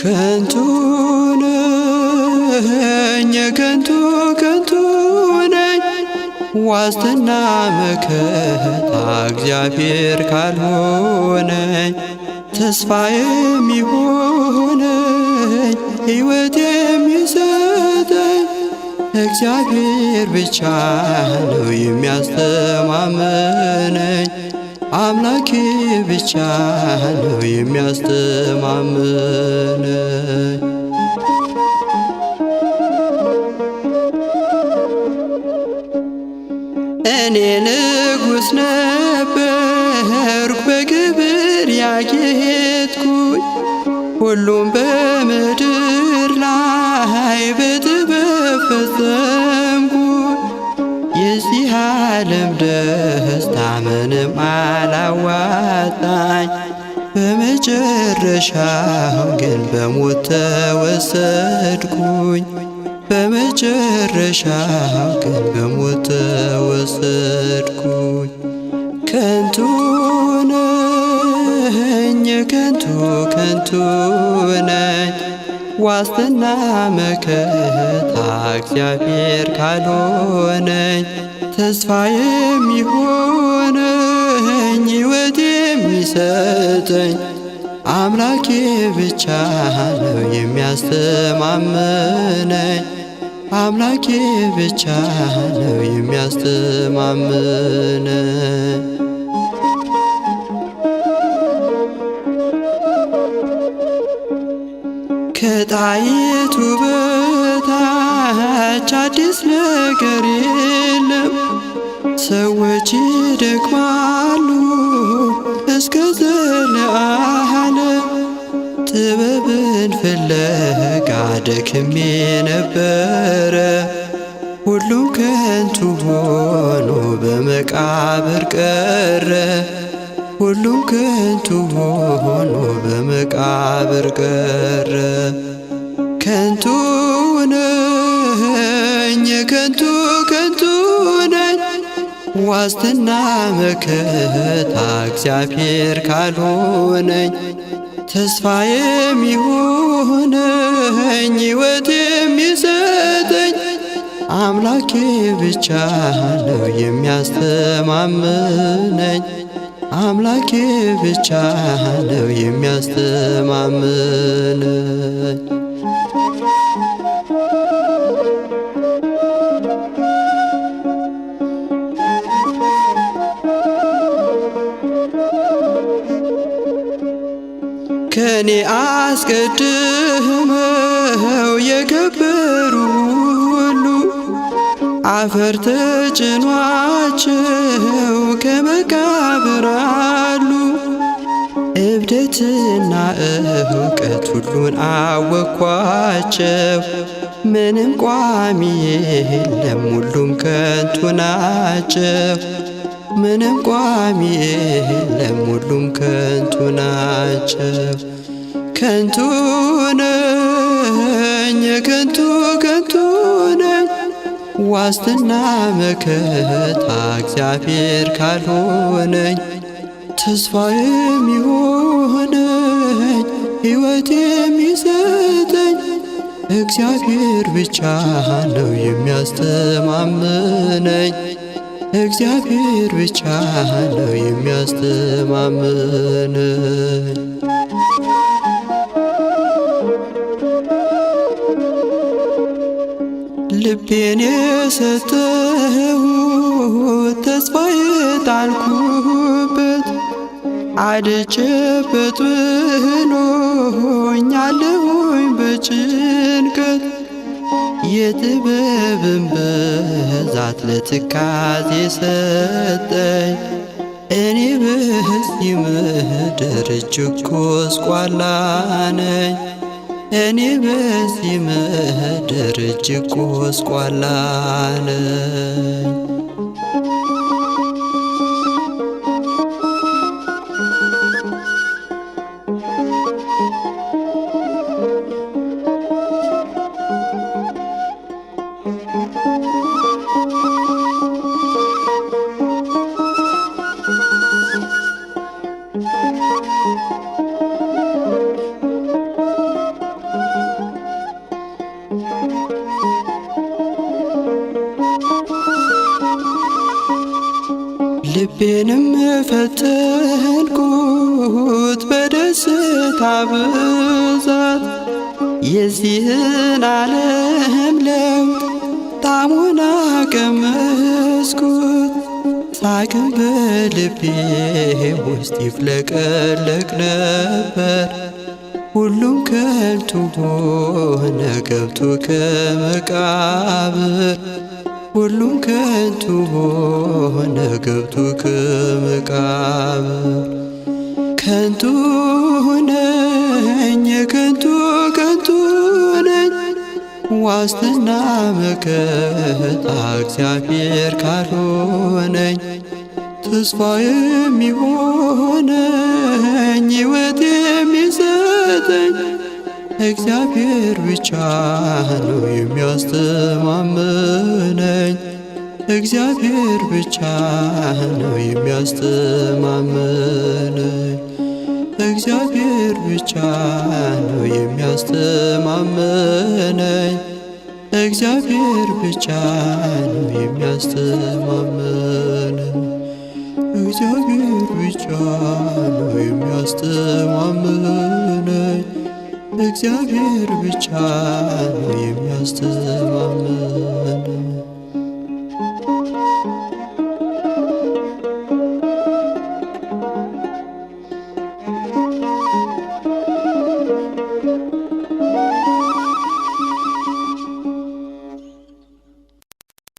ከንቱ ነኝ ከንቱ ከንቱ ነኝ ዋስትና መከታ እግዚአብሔር ካልሆነኝ ተስፋ የሚሆነኝ ሕይወት የሚሰጠኝ እግዚአብሔር ብቻ ነው የሚያስተማምነኝ አምላኬ ብቻ ነው የሚያስተማምነኝ። እኔ ንጉሥ ነበርኩ በክብር ያጌጥኩኝ ሁሉም በምድር ላይ በጥበብ ፈጸምኩኝ። የዚህ ዓለም ደስታ ምንም አላዋጣኝ በመጨረሻው ግን በሞት ተወሰድኩኝ። በመጨረሻው ግን በሞት ተወሰድኩኝ። ከንቱ ነኝ ከንቱ ከንቱ ነኝ ዋስትና መከታ እግዚአብሔር ካልሆነኝ ተስፋ የሚሆነኝ ሕይወት የሚሰጠኝ አምላኬ ብቻ ነው የሚያስተማምነኝ አምላኬ ብቻ ነው የሚያስተማምነኝ። ከጣይቱ በታች አዲስ ነገር የለም። ሰዎች ይደክማሉ እስከ ዘለዓለም። ጥበብን ፍለጋ ደክሜ ነበረ ሁሉም ከንቱ ሆኖ በመቃብር ቀረ። ሁሉም ከንቱ ሆኖ በመቃብር ቀረ። ከንቱ ነኝ ከንቱ ከንቱ ነኝ ዋስትና መከታ እግዚአብሔር ካልሆነኝ ተስፋ የሚሆነኝ ሕይወት የሚሰጠኝ አምላኬ ብቻ ነው የሚያስተማምነኝ አምላኬ ብቻ ነው የሚያስተማምነኝ። ከኔ አስቀድመው የከበሩ ሁሉ አፈር ተጭኗቸው ከመቃብር አሉ። እብደትና እውቀት ሁሉን አወኳቸው። ምንም ቋሚ የለም ሁሉም ከንቱ ናቸው። ምንም ቋሚ የለም ሁሉም ከንቱ ናቸው። ከንቱ ነኝ ከንቱ ከንቱ ነኝ ዋስትና መከታ እግዚአብሔር ካልሆነኝ ተስፋ የሚሆነኝ ሕይወት የሚሰጠኝ እግዚአብሔር ብቻ ነው የሚያስተማምነኝ እግዚአብሔር ብቻ ነው የሚያስተማምነኝ። ልቤን የሰጠሁት ተስፋ የጣልኩበት አድቼበት ብሎኛለሁኝ በጭንቀት የጥበብን ብዛት ለትካዜ ሰጠኝ። እኔ በዚህ ምድር እጅግ ጎስቋላ ነኝ። እኔ በዚህ ምድር እጅግ ጎስቋላ ነኝ። የይቅርታ ብዛት የዚህን ዓለም ለውጥ ጣዕሙን ቀመስኩት። ሳቅም በልቤ ውስጥ ይፍለቀለቅ ነበር። ሁሉም ከንቱ ሆነ ገብቶ ከመቃብር ሁሉም ከንቱ ሆነ ገብቶ ከመቃብር። ከንቱ ነኝ የከንቱ ከንቱ ነኝ ዋስትና መከታ እግዚአብሔር ካልሆነኝ ተስፋ የሚሆነኝ ሕይወት የሚሰጠኝ እግዚአብሔር ብቻ ነው የሚያስተማምነኝ። እግዚአብሔር ብቻ ነው የሚያስተማምነኝ። እግዚአብሔር ብቻ ነው የሚያስተማምነኝ። እግዚአብሔር ብቻ ነው የሚያስተማምነኝ። እግዚአብሔር ብቻ ነው የሚያስተማምነኝ። እግዚአብሔር ብቻ ነው የሚያስተማምነኝ።